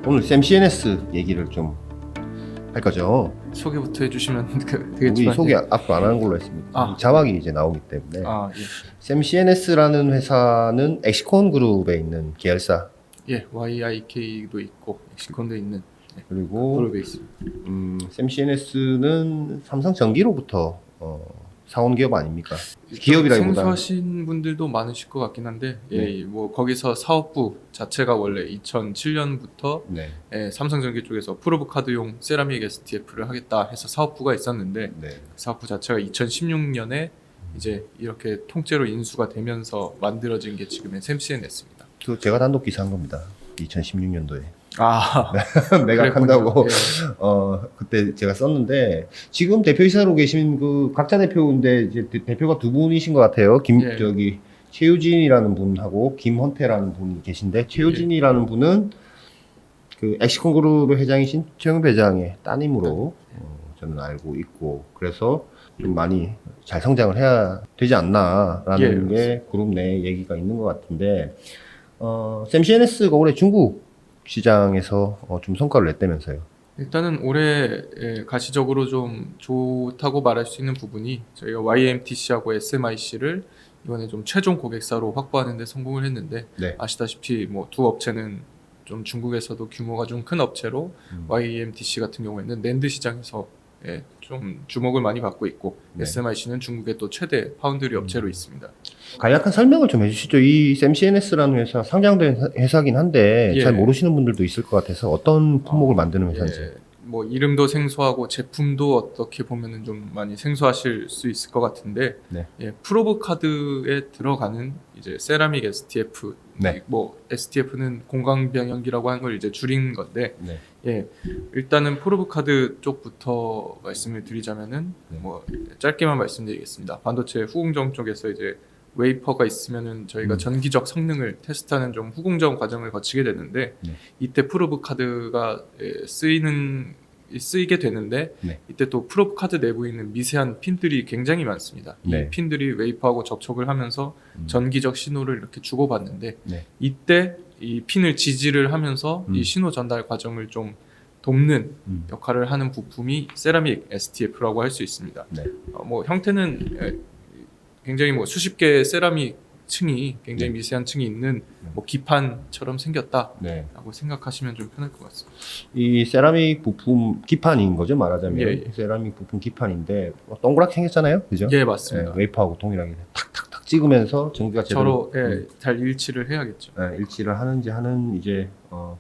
오늘 샘 CNS 얘기를 좀 할 거죠. 소개부터 해주시면 우리 되겠지만 소개 앞으로 안 하는 걸로 했습니다. 아. 자막이 이제 나오기 때문에. 예. 샘 CNS라는 회사는 엑시콘 그룹에 있는 계열사. 예, YIK도 있고 엑시콘도 있는 그리고 그룹에 있습니다. 샘 CNS는 삼성전기로부터 사온 기업 아닙니까? 기업이라기보다 생소하신 분들도 많으실 것 같긴 한데 네. 뭐 거기서 사업부 자체가 원래 2007년부터 네. 삼성전기 쪽에서 프로브 카드용 세라믹 STF를 하겠다 해서 사업부가 있었는데 네. 그 사업부 자체가 2016년에 이제 이렇게 통째로 인수가 되면서 만들어진 게 지금의 샘 CNS입니다. 그 제가 단독 기사한 겁니다. 2016년도에. 아, 매각한다고 그랬군요. 그때 제가 썼는데 지금 대표이사로 계신 그 각자 대표인데 이제 대표가 두 분이신 것 같아요. 예. 저기 최유진이라는 분하고 김헌태라는 분이 계신데 최유진이라는 분은 그 엑시콘 그룹의 회장이신 최영배 회장의 따님으로 저는 알고 있고 그래서 좀 많이 잘 성장을 해야 되지 않나라는 게 그룹 내 얘기가 있는 것 같은데 샘 CNS가 올해 중국 시장에서 좀 성과를 냈다면서요. 일단은 올해 가시적으로 좀 좋다고 말할 수 있는 부분이 저희가 YMTC하고 SMIC를 이번에 좀 최종 고객사로 확보하는 데 성공을 했는데 네. 아시다시피 뭐 두 업체는 좀 중국에서도 규모가 좀 큰 업체로 YMTC 같은 경우에는 낸드 시장에서 좀 주목을 많이 받고 있고 네. SMIC는 중국의 또 최대 파운드리 업체로 있습니다. 간략한 설명을 좀 해주시죠. 이 샘 CNS라는 회사 상장된 회사긴 한데 예. 잘 모르시는 분들도 있을 것 같아서 어떤 품목을 만드는 회사인지. 뭐 이름도 생소하고 제품도 어떻게 보면은 좀 많이 생소하실 수 있을 것 같은데 네. 프로브 카드에 들어가는 이제 세라믹 STF 네. 뭐 STF는 공광병연기라고 하는 걸 이제 줄인 건데 네. 일단은 프로브 카드 쪽부터 말씀을 드리자면은 네. 뭐 짧게만 말씀드리겠습니다. 반도체 후공정 쪽에서 이제 웨이퍼가 있으면은 저희가 전기적 성능을 테스트하는 좀 후공정 과정을 거치게 되는데 네. 이때 프로브 카드가 쓰이게 되는데 네. 이때 또 프로브 카드 내부에 있는 미세한 핀들이 굉장히 많습니다. 네. 이 핀들이 웨이퍼하고 접촉을 하면서 전기적 신호를 이렇게 주고받는데 네. 이때 이 핀을 지지를 하면서 이 신호 전달 과정을 좀 돕는 역할을 하는 부품이 세라믹 STF라고 할 수 있습니다. 네. 뭐 형태는 굉장히 뭐 수십 개의 세라믹 층이 굉장히 네. 미세한 층이 있는 뭐 기판처럼 생겼다라고 네. 생각하시면 좀 편할 것 같습니다. 이 세라믹 부품 기판인 거죠, 말하자면. 예. 세라믹 부품 기판인데 동그랗게 생겼잖아요. 그죠? 예, 맞습니다. 웨이퍼하고 동일하게 탁탁탁 찍으면서 전기가 제대로 서로 잘 일치를 해야겠죠. 일치를 하는 이제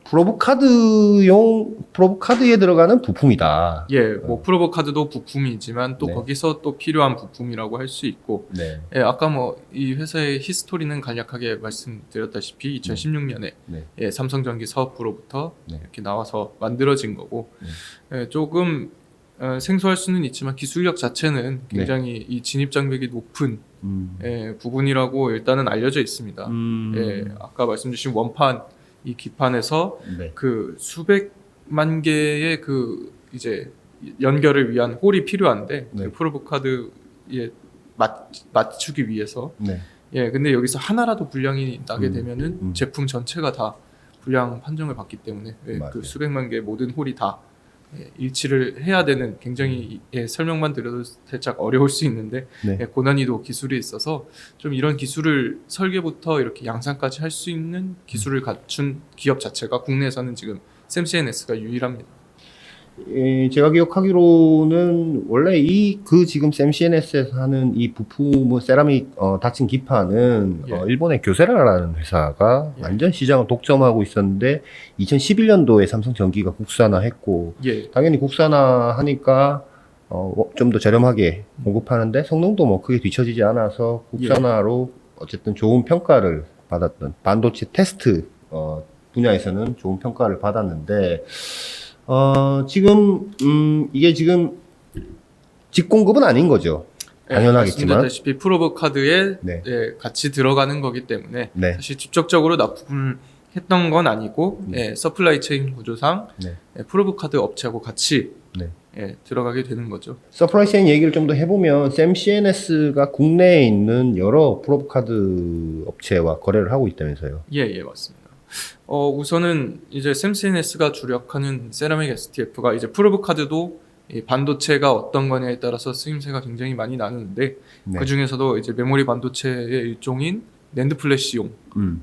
프로브 카드에 들어가는 부품이다. 뭐 프로버 카드도 부품이지만 또 네. 거기서 또 필요한 부품이라고 할 수 있고 네. 아까 뭐 이 회사의 히스토리는 간략하게 말씀드렸다시피 2016년에 네. 삼성전기 사업부로부터 네. 이렇게 나와서 만들어진 거고 조금 생소할 수는 있지만 기술력 자체는 굉장히 이 진입 장벽이 높은 부분이라고 일단은 알려져 있습니다. 아까 말씀 주신 원판 이 기판에서 네. 그 수백만 개의 그 이제 연결을 위한 홀이 필요한데 네. 그 프로브 카드에 맞추기 위해서 네. 근데 여기서 하나라도 불량이 나게 되면은 제품 전체가 다 불량 판정을 받기 때문에 맞아요. 그 수백만 개의 모든 홀이 다 일치를 해야 되는 굉장히 설명만 드려도 살짝 어려울 수 있는데 네. 고난이도 기술이 있어서 좀 이런 기술을 설계부터 이렇게 양산까지 할 수 있는 기술을 갖춘 기업 자체가 국내에서는 지금 샘 CNS가 유일합니다. 제가 기억하기로는 원래 지금 샘 CNS에서 하는 이 부품은 세라믹 닫힌 기판은 일본의 교세라라는 회사가 완전 시장을 독점하고 있었는데 2011년도에 삼성전기가 국산화했고 당연히 국산화하니까 좀 더 저렴하게 공급하는데 성능도 뭐 크게 뒤처지지 않아서 국산화로 어쨌든 좋은 평가를 받았던 반도체 테스트 분야에서는 좋은 평가를 받았는데 지금 이게 지금 직공급은 아닌 거죠. 당연하겠지만 말씀드렸다시피 프로브 카드에 네. 같이 들어가는 거기 때문에 네. 사실 직접적으로 납품을 했던 건 아니고 서플라이 체인 구조상 프로브 카드 업체하고 같이 들어가게 되는 거죠. 서프라이 체인 얘기를 좀 더 해보면 샘 CNS가 국내에 있는 여러 프로브 카드 업체와 거래를 하고 있다면서요. 예, 맞습니다. 우선은 이제 샘CNS가 주력하는 세라믹 STF가 이제 프로브 카드도 이 반도체가 어떤 거냐에 따라서 쓰임새가 굉장히 많이 나누는데 네. 그 중에서도 이제 메모리 반도체의 일종인 낸드 플래시용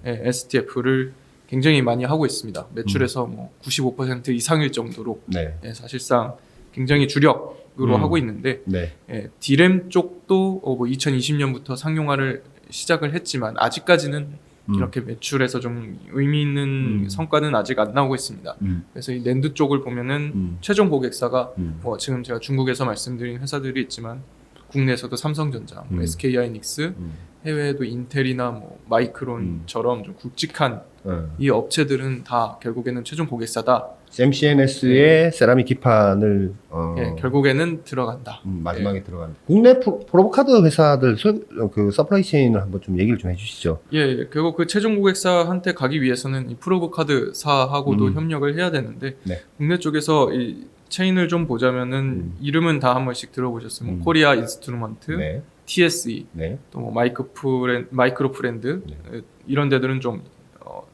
STF를 굉장히 많이 하고 있습니다. 매출에서 뭐 95% 이상일 정도로 네. 사실상 굉장히 주력으로 하고 있는데 네. D램 쪽도 뭐 2020년부터 상용화를 시작을 했지만 아직까지는 이렇게 매출에서 좀 의미 있는 성과는 아직 안 나오고 있습니다. 그래서 이 낸드 쪽을 보면은 최종 고객사가 뭐 지금 제가 중국에서 말씀드린 회사들이 있지만 국내에서도 삼성전자, 뭐 SK하이닉스, 해외에도 인텔이나 뭐 마이크론처럼 좀 굵직한 이 업체들은 다 결국에는 최종 고객사다. 샘CNS의 세라믹 기판을 결국에는 들어간다. 마지막에 들어간다. 국내 프로브카드 회사들 그 서플라이 체인을 한번 좀 얘기를 좀 해주시죠. 결국 그 최종 고객사한테 가기 위해서는 이 프로브 카드사하고도 협력을 해야 되는데 네. 국내 쪽에서 이 체인을 좀 보자면은 이름은 다 한 번씩 들어보셨으면 코리아 인스트루먼트, 네. TSE, 네. 또 뭐 마이크로 프렌드 이런 데들은 좀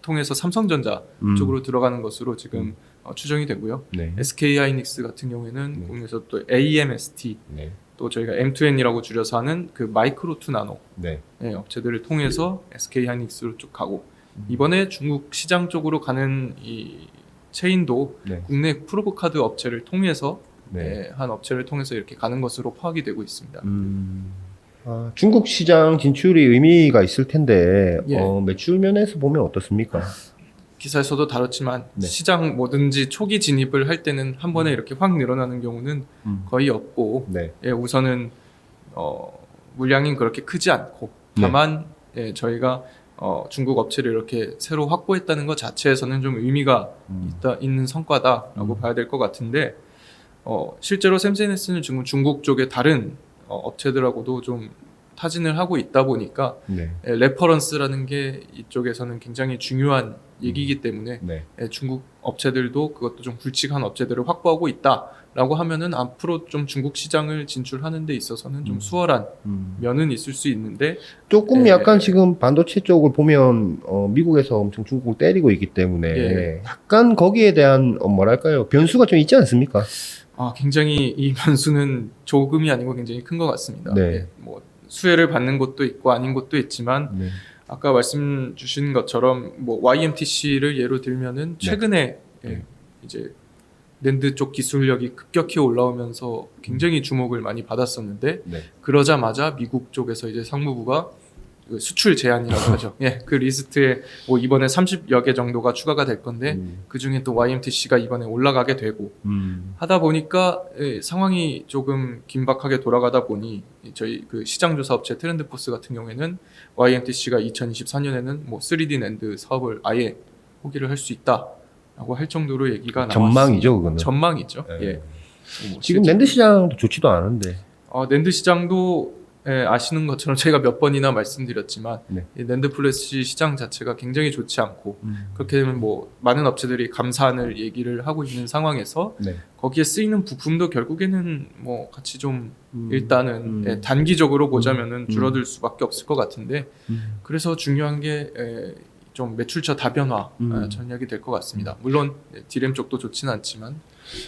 통해서 삼성전자 쪽으로 들어가는 것으로 지금 추정이 되고요. 네. SK하이닉스 같은 경우에는 국내에서 또 AMST, 네. 또 저희가 M2N이라고 줄여서 하는 그 마이크로 투 나노 네. 업체들을 통해서 SK하이닉스로 쭉 가고 이번에 중국 시장 쪽으로 가는 이 체인도 네. 국내 프로브 카드 업체를 통해서 네. 한 업체를 통해서 이렇게 가는 것으로 파악이 되고 있습니다. 중국 시장 진출이 의미가 있을 텐데 예. 매출 면에서 보면 어떻습니까? 기사에서도 다뤘지만 네. 시장 뭐든지 초기 진입을 할 때는 한 번에 이렇게 확 늘어나는 경우는 거의 없고 네. 우선은 물량이 그렇게 크지 않고 다만 저희가 중국 업체를 이렇게 새로 확보했다는 것 자체에서는 좀 의미가 있는 성과다라고 봐야 될 것 같은데 실제로 샘CNS는 지금 중국 쪽의 다른 업체들하고도 좀 타진을 하고 있다 보니까 네. 레퍼런스라는 게 이쪽에서는 굉장히 중요한 얘기이기 때문에 네. 중국 업체들도 그것도 좀 굵직한 업체들을 확보하고 있다라고 하면은 앞으로 좀 중국 시장을 진출하는 데 있어서는 좀 수월한 면은 있을 수 있는데 조금 약간 지금 반도체 쪽을 보면 미국에서 엄청 중국을 때리고 있기 때문에 약간 거기에 대한 뭐랄까요 변수가 좀 있지 않습니까? 굉장히 이 변수는 조금이 아니고 굉장히 큰 것 같습니다. 네. 뭐 수혜를 받는 곳도 있고 아닌 곳도 있지만 네. 아까 말씀 주신 것처럼 뭐 YMTC를 예로 들면은 최근에 이제 낸드 쪽 기술력이 급격히 올라오면서 굉장히 주목을 많이 받았었는데 네. 그러자마자 미국 쪽에서 이제 상무부가 그 수출 제한이라고 하죠. 그 리스트에 뭐 이번에 30여 개 정도가 추가가 될 건데 그 중에 또 YMTC가 이번에 올라가게 되고 하다 보니까 상황이 조금 긴박하게 돌아가다 보니 저희 그 시장조사 업체 트렌드포스 같은 경우에는 YMTC가 2024년에는 뭐 3D 낸드 사업을 아예 포기를 할 수 있다라고 할 정도로 얘기가 나왔습니다. 전망이죠, 그거는. 전망이죠. 지금 낸드 시장도 좋지도 않은데. 낸드 시장도 아시는 것처럼 제가 몇 번이나 말씀드렸지만 이 낸드 플래시 시장 자체가 굉장히 좋지 않고 그렇게 되면 뭐 많은 업체들이 감산을 얘기를 하고 있는 상황에서 거기에 쓰이는 부품도 결국에는 뭐 같이 좀 일단은 단기적으로 보자면은 줄어들 수밖에 없을 것 같은데 그래서 중요한 게 좀 매출처 다변화 전략이 될 것 같습니다. 물론 D램 쪽도 좋지는 않지만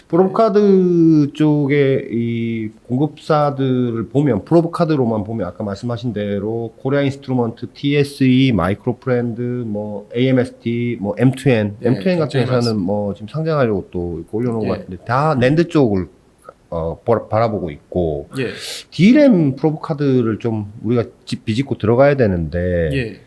프로브카드 쪽의 이 공급사들을 보면 프로브카드로만 보면 아까 말씀하신 대로 코리아 인스트루먼트, TSE, 마이크로프렌드, 뭐 AMST, 뭐 M2N, M2N 같은 회사는 뭐 지금 상장하려고 또 올려놓은 것 같은데 다 낸드 쪽을 바라보고 있고 D램 프로브카드를 좀 우리가 비집고 들어가야 되는데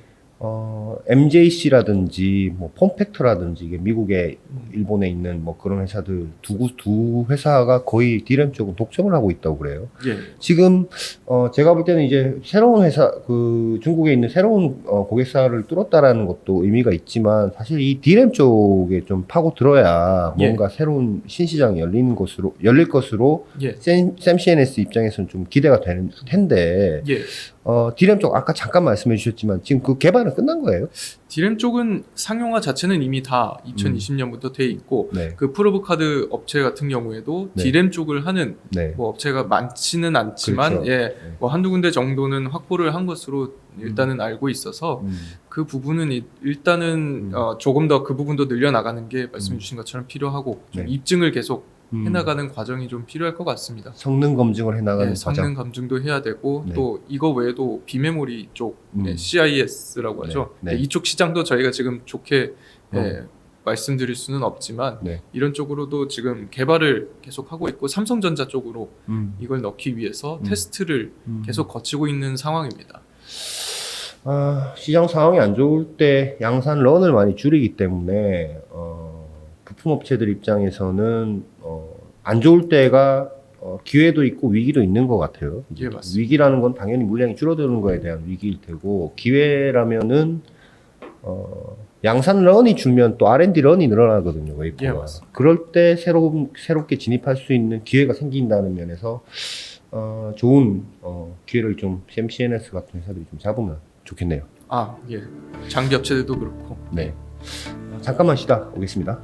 MJC라든지 뭐 폼팩트라든지 이게 미국에 일본에 있는 뭐 그런 회사들 두 회사가 거의 D램 쪽은 독점을 하고 있다고 그래요. 지금 제가 볼 때는 이제 새로운 회사 그 중국에 있는 새로운 고객사를 뚫었다라는 것도 의미가 있지만 사실 이 D램 쪽에 좀 파고 들어야 뭔가 새로운 신시장이 열릴 것으로 샘CNS 입장에서는 좀 기대가 되는 텐데 D램 쪽 아까 잠깐 말씀해 주셨지만 지금 그 개발은 끝난 거예요? D램 쪽은 상용화 자체는 이미 다 2020년부터 돼 있고 네. 그 프로브 카드 업체 같은 경우에도 네. D램 쪽을 하는 네. 뭐 업체가 많지는 않지만 그렇죠. 예, 네. 뭐 한두 군데 정도는 확보를 한 것으로 일단은 알고 있어서 그 부분은 일단은 조금 더 그 부분도 늘려나가는 게 말씀해 주신 것처럼 필요하고 좀 네. 입증을 계속 해나가는 과정이 좀 필요할 것 같습니다. 성능 검증을 해나가는 네, 성능 과정. 검증도 해야 되고 네. 또 이거 외에도 비메모리 쪽 CIS라고 하죠. 네. 네. 이쪽 시장도 저희가 지금 좋게 어. 말씀드릴 수는 없지만 네. 이런 쪽으로도 지금 개발을 계속 하고 있고 삼성전자 쪽으로 이걸 넣기 위해서 테스트를 계속 거치고 있는 상황입니다. 시장 상황이 안 좋을 때 양산 런을 많이 줄이기 때문에 부품업체들 입장에서는 안 좋을 때가 기회도 있고 위기도 있는 것 같아요. 예, 맞습니다. 위기라는 건 당연히 물량이 줄어드는 거에 대한 위기일 테고 기회라면은 양산 런이 줄면 또 R&D 런이 늘어나거든요. 웨이퍼가. 예, 맞습니다. 그럴 때 새롭게 진입할 수 있는 기회가 생긴다는 면에서 좋은 기회를 좀 CMCNS 같은 회사들이 좀 잡으면 좋겠네요. 예. 장비 업체들도 그렇고. 네. 잠깐만 쉬다 오겠습니다.